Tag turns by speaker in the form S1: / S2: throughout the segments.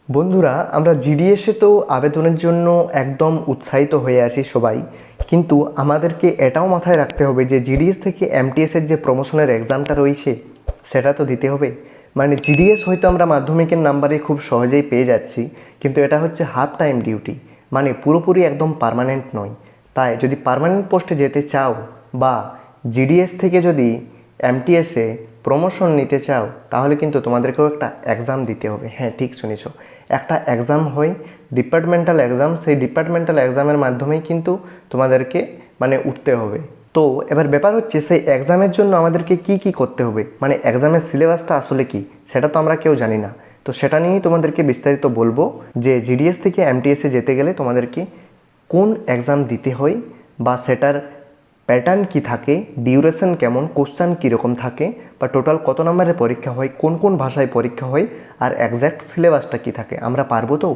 S1: বন্ধুরা, আমরা জিডিএসে তো আবেদনের জন্য একদম উৎসাহিত হয়ে আছি সবাই, কিন্তু আমাদেরকে এটাও মাথায় রাখতে হবে যে জিডিএস থেকে এমটিএসের যে প্রমোশনের এক্সামটা রয়েছে সেটা তো দিতে হবে। মানে জিডিএস হয়তো আমরা মাধ্যমিকের নাম্বারে খুব সহজেই পেয়ে যাচ্ছি, কিন্তু এটা হচ্ছে হাফ টাইম ডিউটি, মানে পুরোপুরি একদম পার্মানেন্ট নয়। তাই যদি পার্মানেন্ট পোস্টে যেতে চাও বা জিডিএস থেকে যদি এমটিএসে প্রমোশন নিতে চাও, তাহলে কিন্তু তোমাদেরকেও একটা এক্সাম দিতে হবে। হ্যাঁ, ঠিক শুনেছো, একটা এক্সাম হয় ডিপার্টমেন্টাল এক্সাম। সেই ডিপার্টমেন্টাল এক্সামের মাধ্যমেই কিন্তু তোমাদেরকে উঠতে হবে। তো এবার ব্যাপার হচ্ছে সেই এক্সামের জন্য আমাদেরকে কি কি করতে হবে, মানে এক্সামের সিলেবাসটা আসলে কি সেটা তো আমরা কেউ জানি না। তো সেটা নিয়েই তোমাদেরকে বিস্তারিত বলবো যে জিডিএস থেকে এমটিএসে যেতে গেলে তোমাদেরকে কোন এক্সাম দিতে হয় বা সেটার প্যাটার্ন কি থাকে, ডিউরেশন কেমন, কোশ্চেন কীরকম থাকে, বা টোটাল কত নম্বরের পরীক্ষা হয়, কোন কোন ভাষায় পরীক্ষা হয়, আর একজ্যাক্ট সিলেবাসটা কি থাকে, আমরা পারবো তো?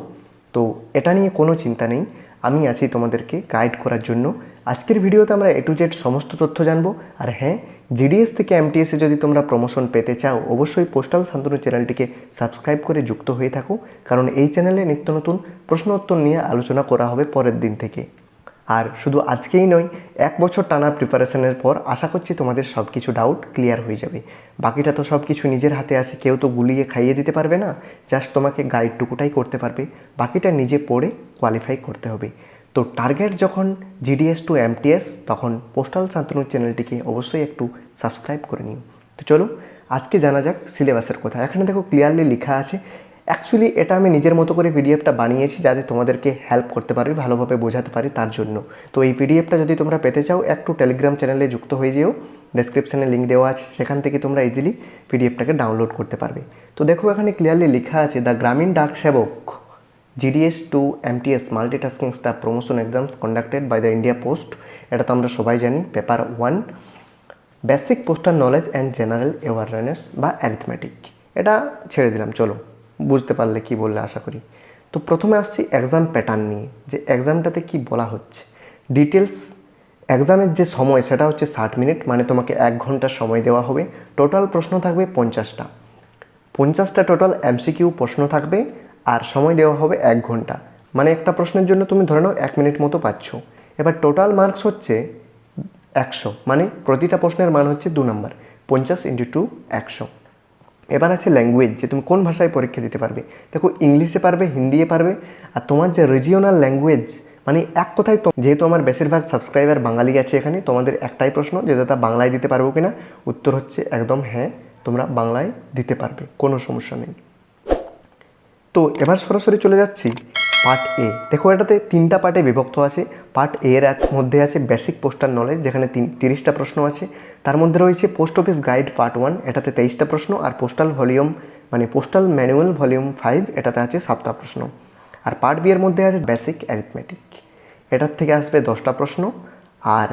S1: তো এটা নিয়ে কোনো চিন্তা নেই, আমি আছি তোমাদেরকে গাইড করার জন্য। আজকের ভিডিওতে আমরা A to Z সমস্ত তথ্য জানবো। আর হ্যাঁ, জিডিএস থেকে এমটিএসে যদি তোমরা প্রমোশন পেতে চাও, অবশ্যই পোস্টাল শান্তনু চ্যানেলটিকে সাবস্ক্রাইব করে যুক্ত হয়ে থাকো, কারণ এই চ্যানেলে নিত্য নতুন প্রশ্ন উত্তর নিয়ে আলোচনা করা হবে পরের দিন থেকে। আর শুধু আজকেই নয়, 1 বছর টানা প্রিপারেশনের পর আশা করছি তোমাদের সব কিছু ডাউট ক্লিয়ার হয়ে যাবে। বাকিটা তো সব কিছু নিজের হাতে আছে, কেউ তো গুলিয়ে খাইয়ে দিতে পারবে না, জাস্ট তোমাকে গাইডটুকুটাই করতে পারবে, বাকিটা নিজে পড়ে কোয়ালিফাই করতে হবে। তো টার্গেট যখন জিডিএস টু এমটিএস, তখন পোস্টাল শান্তনু চ্যানেলটিকে অবশ্যই একটু সাবস্ক্রাইব করে নিও। তো চলো আজকে জানা যাক সিলেবাসের কথা। এখানে দেখো ক্লিয়ারলি লেখা আছে। অ্যাকচুয়ালি এটা আমি নিজের মতো করে পিডিএফটা বানিয়েছি যাতে তোমাদেরকে হেল্প করতে পারি, ভালোভাবে বোঝাতে পারি তার জন্য। তো এই পিডিএফটা যদি তোমরা পেতে চাও, একটু টেলিগ্রাম চ্যানেলে যুক্ত হয়ে যেও, ডেসক্রিপশানে লিঙ্ক দেওয়া আছে, সেখান থেকে তোমরা ইজিলি পিডিএফটাকে ডাউনলোড করতে পারবে। তো দেখো এখানে ক্লিয়ারলি লেখা আছে, the Gramin Dak Sevak GDS to MTS multitasking staff promotion exams conducted by the India Post. এটা তো আমরা সবাই জানি, paper 1, basic postal knowledge and general awareness বা অ্যারিথমেটিক। এটা ছেড়ে দিলাম, চলো বুঝতে পারলে কি বললে আশা করি। তো প্রথমে আসছি এক্সাম প্যাটার্ন নিয়ে, যে এক্সামটাতে কি বলা হচ্ছে ডিটেলস। এক্সামের যে সময় সেটা হচ্ছে 60 মিনিট, মানে তোমাকে 1 ঘন্টা সময় দেওয়া হবে। টোটাল প্রশ্ন থাকবে 50টা টোটাল এমসিকিউ প্রশ্ন থাকবে, আর সময় দেওয়া হবে 1 ঘন্টা। মানে একটা প্রশ্নের জন্য তুমি ধরে নাও 1 মিনিট মতো পাচ্ছ। এবার টোটাল মার্কস হচ্ছে 100, মানে প্রতিটা প্রশ্নের মান হচ্ছে 2 নম্বর, 50 × 2 100। এবার আছে ল্যাঙ্গুয়েজ, যে তুমি কোন ভাষায় পরীক্ষা দিতে পারবে। দেখো ইংলিশে পারবে, হিন্দিতে পারবে, আর তোমার যে রিজিওনাল ল্যাঙ্গুয়েজ, মানে এক কথায় তো, যেহেতু আমার বেশিরভাগ সাবস্ক্রাইবার বাঙালি আছে এখানে, তোমাদের একটাই প্রশ্ন যে দাদা বাংলায় দিতে পারবো কিনা। উত্তর হচ্ছে একদম হ্যাঁ, তোমরা বাংলায় দিতে পারবে, কোনো সমস্যা নেই। তো এবার সরাসরি চলে যাচ্ছি পার্ট এ। দেখো এটাতে 3টা পার্টে বিভক্ত আছে। পার্ট এ এর মধ্যে আছে বেসিক পোস্টাল নলেজ, যেখানে 30টা প্রশ্ন আছে। তার মধ্যে রয়েছে পোস্ট অফিস গাইড পার্ট 1, এটাতে 23টা প্রশ্ন। আর পোস্টাল ভলিউম মানে পোস্টাল ম্যানুয়াল ভলিউম 5, এটাতে আছে 7টা প্রশ্ন। আর পার্ট বি এর মধ্যে আছে বেসিক অ্যারিথমেটিক, এটার থেকে আসবে 10টা প্রশ্ন। আর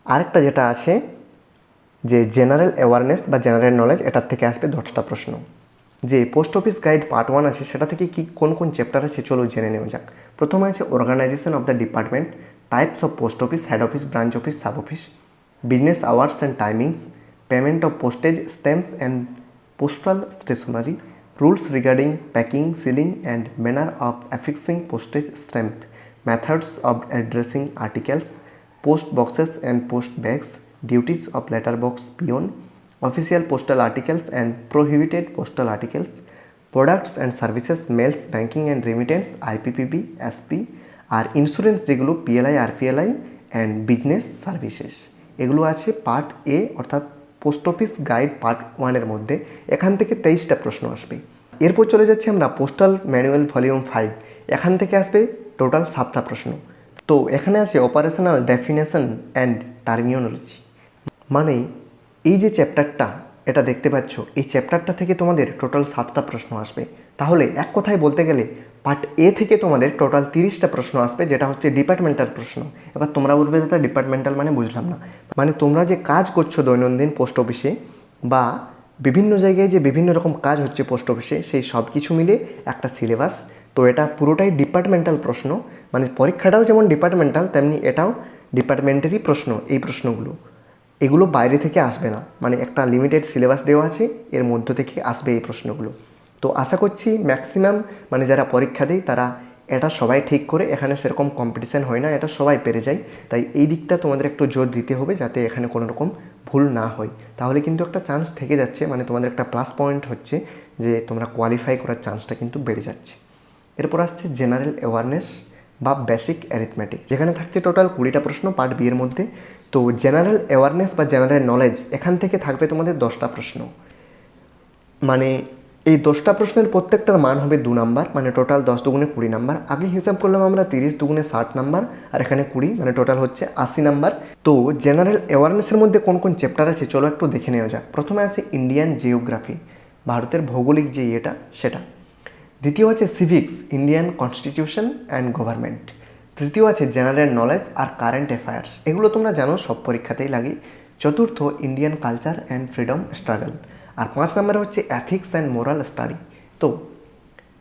S1: আরেকটা যেটা আছে যে জেনারেল অ্যাওয়ারনেস বা জেনারেল নলেজ, এটার থেকে আসবে 10টা প্রশ্ন। যে পোস্ট অফিস গাইড পার্ট 1 আছে, সেটা থেকে কি কোন কোন চ্যাপ্টার আছে চলো জেনে নেওয়া যাক। প্রথমে আছে organisation of the department, types of post office, head office, branch office, sub office, business hours and timings, payment of postage stamps and postal stationery, rules regarding packing, sealing and manner of affixing postage stamp, methods of addressing articles, post boxes and post bags, duties of letterbox peon, official postal articles and prohibited postal articles, products and services, mails, banking and remittance, IPPB, SP, আর insurance যেগুলো PLI, RPLI and business services, এগুলো আছে part এ, অর্থাৎ post office guide part 1 এর মধ্যে। এখান থেকে 23টা প্রশ্ন আসবে। এরপর চলে যাচ্ছি আমরা পোস্টাল ম্যানুয়াল ভলিউম 5, এখান থেকে আসবে টোটাল 7টা প্রশ্ন। তো এখানে আছে অপারেশনাল ডেফিনেশন অ্যান্ড টার্মিনোলজি, মানে এই যে চ্যাপ্টারটা এটা দেখতে পাচ্ছ, এই চ্যাপ্টারটা থেকে তোমাদের টোটাল 7টা প্রশ্ন আসবে। তাহলে এক কথায় বলতে গেলে পার্ট এ থেকে তোমাদের টোটাল 30টা প্রশ্ন আসবে, যেটা হচ্ছে ডিপার্টমেন্টাল প্রশ্ন। এবার তোমরা বলবে দাদা ডিপার্টমেন্টাল মানে বুঝলাম না। মানে তোমরা যে কাজ করছো দৈনন্দিন পোস্ট অফিসে বা বিভিন্ন জায়গায় যে বিভিন্ন রকম কাজ হচ্ছে পোস্ট অফিসে, সেই সব কিছু মিলে একটা সিলেবাস। তো এটা পুরোটাই ডিপার্টমেন্টাল প্রশ্ন, মানে পরীক্ষাটাও যেমন ডিপার্টমেন্টাল, তেমনি এটাও ডিপার্টমেন্টেরই প্রশ্ন। এই প্রশ্নগুলো বাইরে থেকে আসবে না, মানে একটা লিমিটেড সিলেবাস দেওয়া আছে, এর মধ্য থেকে আসবে এই প্রশ্নগুলো। তো আশা করছি ম্যাক্সিমাম মানে যারা পরীক্ষা দেয় তারা এটা সবাই ঠিক করে, এখানে সেরকম কম্পিটিশান হয় না, এটা সবাই পেরে যায়। তাই এই দিকটা তোমাদের একটু জোর দিতে হবে যাতে এখানে কোনো রকম ভুল না হয়, তাহলে কিন্তু একটা চান্স থেকে যাচ্ছে, মানে তোমাদের একটা প্লাস পয়েন্ট হচ্ছে যে তোমরা কোয়ালিফাই করার চান্সটা কিন্তু বেড়ে যাচ্ছে। এরপর আসছে জেনারেল অ্যাওয়ারনেস বা বেসিক অ্যারিথমেটিক, যেখানে থাকছে টোটাল 20টা প্রশ্ন পার্ট বি এর মধ্যে। তো জেনারেল অ্যাওয়ারনেস বা জেনারেল নলেজ, এখান থেকে থাকবে তোমাদের 10টা প্রশ্ন, মানে এই 10টা প্রশ্নের প্রত্যেকটার মান হবে 2 নাম্বার, মানে টোটাল 10 দুগুণে 20 নাম্বার। আগে হিসাব করলাম আমরা 30 দুগুণে 60 নাম্বার, আর এখানে 20, মানে টোটাল হচ্ছে 80 নাম্বার। তো জেনারেল অ্যাওয়ারনেসের মধ্যে কোন কোন চ্যাপ্টার আছে চলো একটু দেখে নেওয়া যাক। প্রথমে আছে ইন্ডিয়ান জিওগ্রাফি, ভারতের ভৌগোলিক যে এটা সেটা। দ্বিতীয় আছে civics, Indian constitution and government. তৃতীয় আছে জেনারেল নলেজ আর কারেন্ট অ্যাফেয়ার্স, এগুলো তোমরা জানো সব পরীক্ষাতেই লাগে। চতুর্থ Indian culture and freedom struggle. আর 5 নম্বরে হচ্ছে এথিক্স অ্যান্ড মোরাল স্টাডি। তো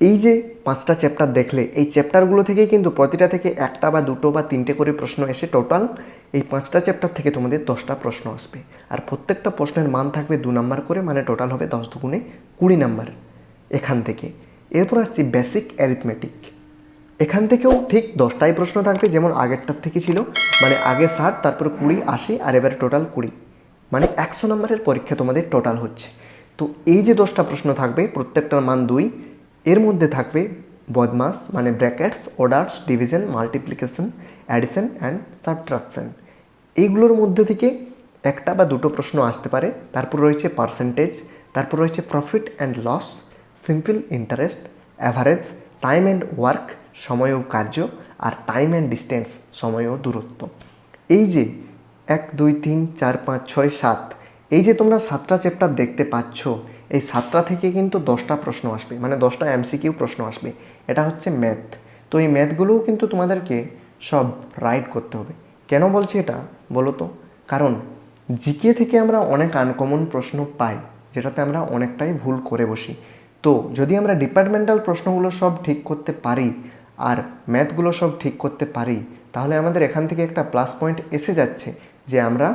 S1: এই যে 5টা চ্যাপ্টার দেখলে, এই চ্যাপ্টারগুলো থেকেই কিন্তু প্রতিটা থেকে একটা বা দুটো বা তিনটে করে প্রশ্ন এসে টোটাল এই 5টা চ্যাপ্টার থেকে তোমাদের 10টা প্রশ্ন আসবে। আর প্রত্যেকটা প্রশ্নের মান থাকবে 2 নাম্বার করে, মানে টোটাল হবে 10 দুগুণে 20 নাম্বার এখান থেকে। এরপর আসছি বেসিক অ্যারিথমেটিক, এখান থেকেও ঠিক 10টাই প্রশ্ন থাকবে যেমন আগেরটার থেকে ছিল, মানে আগে 60, তারপরে 20, 80, আর এবারে টোটাল 20, মানে 100 নম্বরের পরীক্ষা তোমাদের টোটাল হচ্ছে। তো এই যে 10টা প্রশ্ন থাকবে প্রত্যেকটার মান 2, এর মধ্যে থাকবে বদমাস মানে brackets, orders, division, multiplication, addition and subtraction, এইগুলোর মধ্যে থেকে একটা বা দুটো প্রশ্ন আসতে পারে। তারপর রয়েছে পার্সেন্টেজ, তারপর রয়েছে profit and loss, simple interest, average, time and work, সময় ও কার্য, আর টাইম অ্যান্ড ডিস্টেন্স, সময় ও দূরত্ব। এই যে 1, 2, 3, 4, 5, 6, 7, এই যে তোমরা 7টা চ্যাপ্টার দেখতে পাচ্ছ, এই 7টা থেকে কিন্তু 10টা প্রশ্ন আসবে, মানে 10টা এমসিকিউ প্রশ্ন আসবে। এটা হচ্ছে ম্যাথ। তো এই ম্যাথগুলোও কিন্তু তোমাদেরকে সব রাইট করতে হবে। কেন বলছি এটা বলো তো? কারণ জিকে থেকে আমরা অনেক আনকমন প্রশ্ন পাই, যেটাতে আমরা অনেকটাই ভুল করে বসি। তো যদি আমরা ডিপার্টমেন্টাল প্রশ্নগুলো সব ঠিক করতে পারি আর ম্যাথগুলো সব ঠিক করতে পারি, তাহলে আমাদের এখান থেকে একটা প্লাস পয়েন্ট এসে যাচ্ছে যে আমরা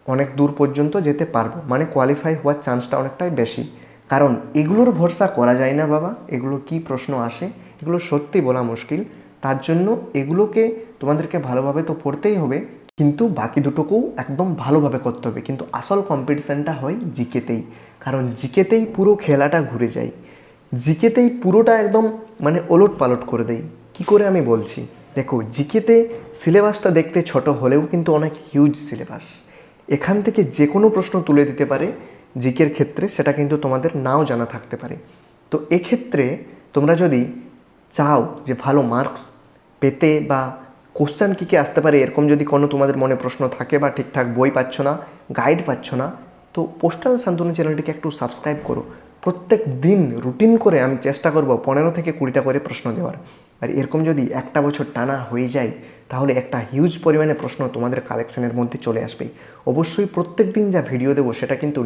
S1: অনেক দূর পর্যন্ত যেতে পারবো, মানে কোয়ালিফাই হওয়ার চান্সটা অনেকটাই বেশি। কারণ এগুলোর ভরসা করা যায় না বাবা, এগুলো কি প্রশ্ন আসে এগুলো সত্যি বলা মুশকিল। তার জন্য এগুলোকে তোমাদেরকে ভালোভাবে তো পড়তেই হবে, কিন্তু বাকি দুটোকেও একদম ভালোভাবে করতে হবে। কিন্তু আসল কম্পিটিশানটা হয় জিকেতেই, কারণ জিকেতেই পুরো খেলাটা ঘুরে যায়, জিকেতেই পুরোটা একদম মানে ওলট পালট করে দেয়। কী করে আমি বলছি, দেখো জিকেতে সিলেবাসটা দেখতে ছোট হলেও কিন্তু অনেক হিউজ সিলেবাস, এখান থেকে যে কোনো প্রশ্ন তুলে দিতে পারে জিকের ক্ষেত্রে, সেটা কিন্তু তোমাদের নাও জানা থাকতে পারে। তো এক্ষেত্রে তোমরা যদি চাও যে ভালো মার্কস পেতে বা কোশ্চেন কী কী আসতে পারে এরকম যদি কোনো তোমাদের মনে প্রশ্ন থাকে বা ঠিকঠাক বই পাচ্ছ না, গাইড পাচ্ছ না, তো পোস্টাল শান্তনু চ্যানেলটিকে একটু সাবস্ক্রাইব করো। প্রত্যেক দিন রুটিন করে আমি চেষ্টা করব 15 থেকে 20টা করে প্রশ্ন দেওয়ার। আর এরকম যদি একটা বছর টানা হয়ে যায় তাহলে একটা হিউজ পরিমাণে প্রশ্ন তোমাদের কালেকশনের মধ্যে চলে আসবে। অবশ্যই প্রত্যেক দিন যা ভিডিও দেবো সেটা কিন্তু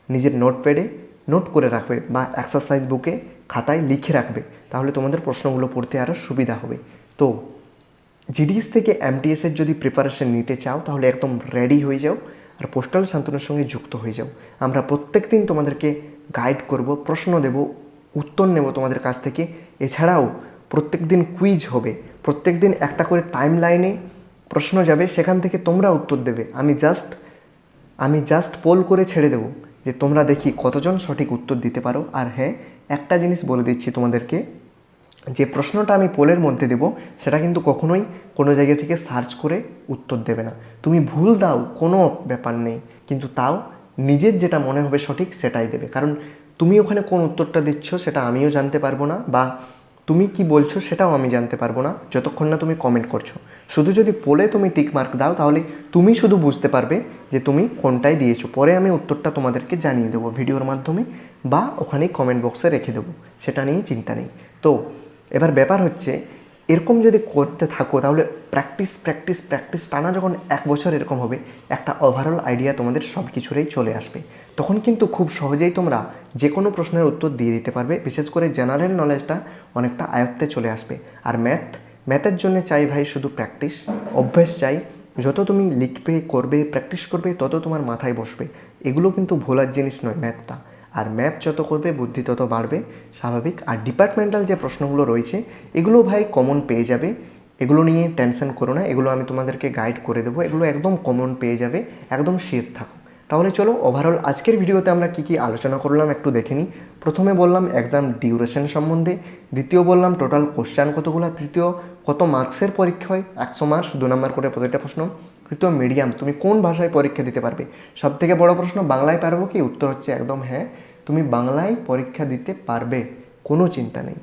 S1: নিজের নোটপ্যাডে নোট করে রাখবে বা এক্সারসাইজ বুকে খাতায় লিখে রাখবে, তাহলে তোমাদের প্রশ্নগুলো পড়তে আরও সুবিধা হবে। তো জিডিএস থেকে এমটিএসের যদি প্রিপারেশন নিতে চাও তাহলে একদম রেডি হয়ে যাও আর পোস্টাল শান্তনুর সঙ্গে যুক্ত হয়ে যাও। আমরা প্রত্যেক দিন তোমাদেরকে গাইড করব, প্রশ্ন দেব, উত্তর নেব তোমাদের কাছ থেকে। এছাড়াও প্রত্যেক দিন কুইজ হবে, প্রত্যেক দিন একটা করে টাইম লাইনে প্রশ্ন যাবে, সেখান থেকে তোমরা উত্তর দেবে। আমি জাস্ট পোল করে ছেড়ে দেবো যে তোমরা দেখি কতজন সঠিক উত্তর দিতে পারো। আর হ্যাঁ, একটা জিনিস বলে দিচ্ছি তোমাদেরকে, যে প্রশ্নটা আমি পোলের মধ্যে দেব সেটা কিন্তু কখনোই কোনো জায়গা থেকে সার্চ করে উত্তর দেবে না। তুমি ভুল দাও কোনো ব্যাপার নেই, কিন্তু তাও নিজের যেটা মনে হবে সঠিক সেটাই দেবে। কারণ তুমি ওখানে কোন উত্তরটা দিচ্ছ সেটা আমিও জানতে পারবো না, বা তুমি কি বলছো সেটাও আমি জানতে পারবো না যতক্ষণ না তুমি কমেন্ট করছো। শুধু যদি পোলে তুমি টিক মার্ক দাও তাহলে তুমি শুধু বুঝতে পারবে যে তুমি কোনটাই দিয়েছো। পরে আমি উত্তরটা তোমাদেরকে জানিয়ে দেবো ভিডিওর মাধ্যমে বা ওখানেই কমেন্ট বক্সে রেখে দেবো, সেটা নিয়ে চিন্তা নেই। তো এবার ব্যাপার হচ্ছে, এরকম যদি করতে থাকো তাহলে প্র্যাকটিস প্র্যাকটিস প্র্যাকটিস টানা যখন 1 বছর এরকম হবে, একটা ওভারঅল আইডিয়া তোমাদের সব কিছুরই চলে আসবে। তখন কিন্তু খুব সহজেই তোমরা যে কোনো প্রশ্নের উত্তর দিয়ে দিতে পারবে। বিশেষ করে জেনারেল নলেজটা অনেকটা আয়ত্তে চলে আসবে। আর ম্যাথের জন্য চাই ভাই শুধু প্র্যাকটিস, অভ্যেস চাই। যত তুমি লিখবে, করবে, প্র্যাকটিস করবে, তত তোমার মাথায় বসবে। এগুলো কিন্তু ভোলার জিনিস নয় ম্যাথটা। আর ম্যাথ যত করবে বুদ্ধি তত বাড়বে, স্বাভাবিক। আর ডিপার্টমেন্টাল যে প্রশ্নগুলো রয়েছে এগুলো ভাই কমন পেয়ে যাবে, এগুলো নিয়ে টেনশন করো না, এগুলো আমি তোমাদেরকে গাইড করে দেবো, এগুলো একদম কমন পেয়ে যাবে, একদম শিওর থাকো। তাহলে চলো ওভারঅল আজকের ভিডিওতে আমরা কী কী আলোচনা করলাম একটু দেখে নিই। প্রথমে বললাম এক্সাম ডিউরেশন সম্বন্ধে, দ্বিতীয় বললাম টোটাল কোশ্চেন কতগুলো, তৃতীয় কত মার্কসের পরীক্ষা হয়, 100 মার্কস 2 নম্বর করে প্রত্যেকটা প্রশ্ন, তৃতীয় মিডিয়াম তুমি কোন ভাষায় পরীক্ষা দিতে পারবে। সবথেকে বড় প্রশ্ন বাংলায় পারবো কি, উত্তর হচ্ছে একদম হ্যাঁ, তুমি বাংলায় পরীক্ষা দিতে পারবে, কোনো চিন্তা নেই।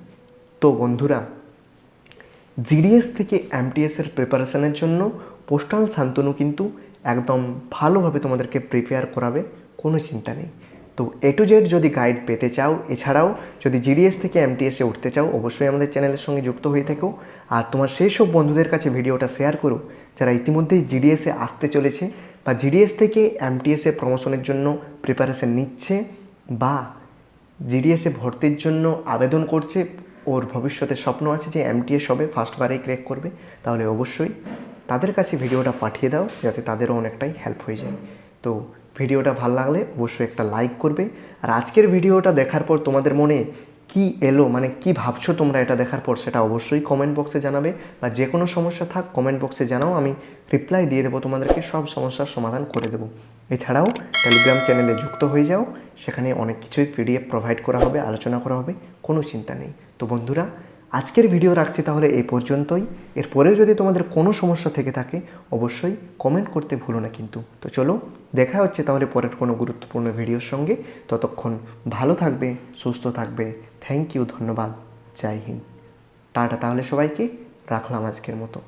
S1: তো বন্ধুরা, জিডিএস থেকে এমটিএসের প্রিপারেশনের জন্য পোস্টাল শান্তনু কিন্তু একদম ভালোভাবে তোমাদেরকে প্রিপেয়ার করাবে, কোনো চিন্তা নেই। তো এ টু জেড যদি গাইড পেতে চাও, এছাড়াও যদি জিডিএস থেকে এমটিএসে উঠতে চাও, অবশ্যই আমাদের চ্যানেলের সঙ্গে যুক্ত হয়ে থেকো। আর তোমার সেই সব বন্ধুদের কাছে ভিডিওটা শেয়ার করো যারা ইতিমধ্যেই জিডিএসে আসতে চলেছে বা জিডিএস থেকে এমটিএসে প্রমোশনের জন্য প্রিপারেশন নিচ্ছে বা জিডিএসে ভর্তির জন্য আবেদন করছে, ওর ভবিষ্যতে স্বপ্ন আছে যে এমটিএস হবে ফার্স্টবারেই ক্র্যাক করবে। তাহলে অবশ্যই তাদের কাছে ভিডিওটা পাঠিয়ে দাও যাতে তাদেরও অনেকটাই হেল্প হয়ে যায়। তো ভিডিওটা ভালো লাগলে অবশ্যই একটা লাইক করবে। আর আজকের ভিডিওটা দেখার পর তোমাদের মনে কি এলো, মানে কি ভাবছো তোমরা এটা দেখার পর, সেটা অবশ্যই কমেন্ট বক্সে জানাবে। বা যে কোনো সমস্যা থাক কমেন্ট বক্সে জানাও, আমি রিপ্লাই দিয়ে দেবো তোমাদেরকে, সব সমস্যার সমাধান করে দেবো। এছাড়াও টেলিগ্রাম চ্যানেলে যুক্ত হয়ে যাও, সেখানে অনেক কিছুই পিডিএফ প্রোভাইড করা হবে, আলোচনা করা হবে, কোনো চিন্তা নেই। তো বন্ধুরা, আজকের ভিডিও রাখছি তাহলে এই পর্যন্তই। এরপরেও যদি তোমাদের কোনো সমস্যা থেকে থাকে অবশ্যই কমেন্ট করতে ভুলো না কিন্তু। তো চলো, দেখা হচ্ছে তাহলে পরের কোনো গুরুত্বপূর্ণ ভিডিওর সঙ্গে। ততক্ষণ ভালো থাকবে, সুস্থ থাকবে। থ্যাংক ইউ, ধন্যবাদ, জয় হিন্দ, টাটা। তাহলে সবাইকে রাখলাম আজকের মতো।